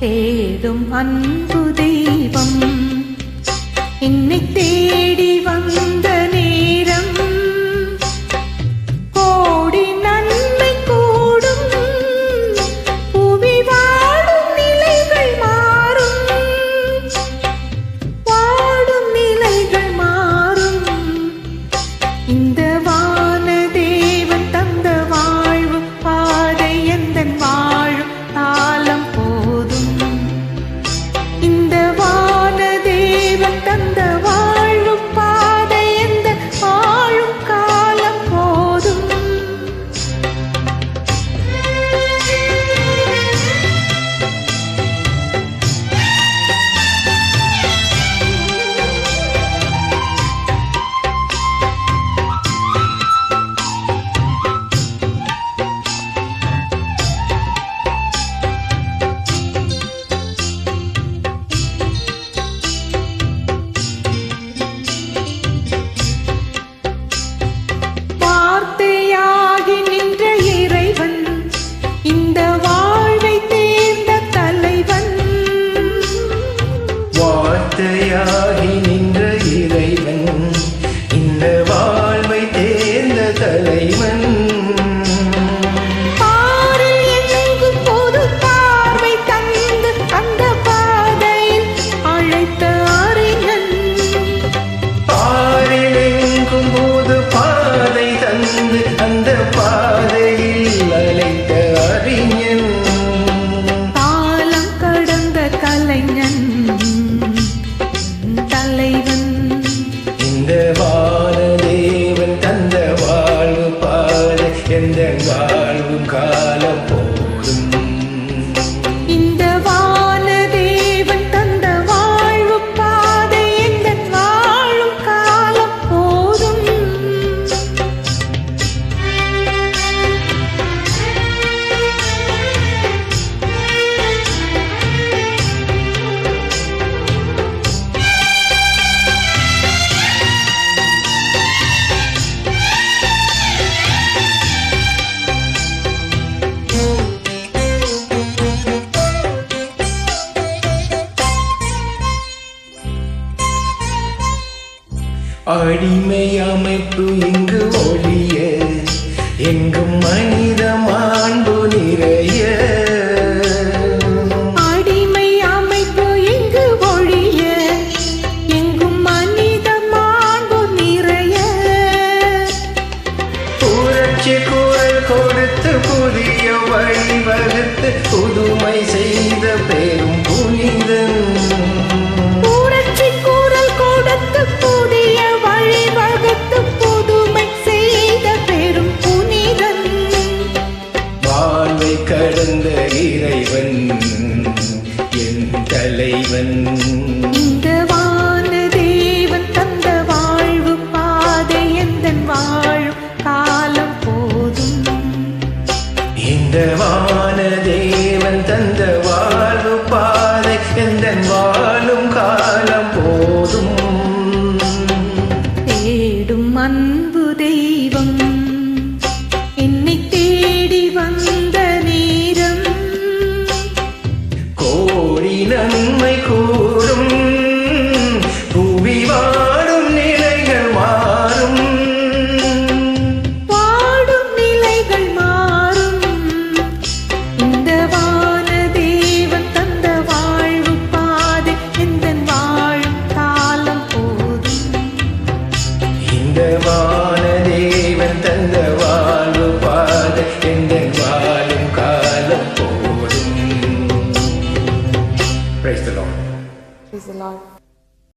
தேடும் அன்பு தெய்வம் என்னை தேடி வந்த நேரம் கோடி நன்மை கூடும் புவி வாடும் நிலைகள் மாறும் வாடும் நிலைகள் மாறும் இந்த வான தேவன் தந்த வாழ்வு பாதை எந்தன் வாழும் காலம் போதும் இந்த வான தேவன் தந்த வாழ்வு பாதை எந்தன் வாழும் காலம் போதும் வார்த்தையாகி நின்ற இறைவன் இந்த வாழ்வை தேர்ந்த தலைவன் வார்த்தையாகி நின்ற இறைவன் இந்த வாழ்வை தேர்ந்த தலைவன் பாரில் எங்கும் பொது பார்வை தந்து அந்த பாதையில் அழைத்த அறிஞன் பாரிலெங்கும் போது பாதை தந்து அந்த பாதையில் அழைத்த அறிஞன் காலம் கடந்த கலைஞன் தலைவன் இந்த வானதேவன் தந்த வாழ்வு பாதை எந்த வாழ்வும் காலம் போதும் இந்த வான தேவன் தந்த வாழ்வு பாதை எந்தன் வாழும் காலம் போதும் அடிமை அமைப்பு இங்கு ஒழிய எங்கும் மனித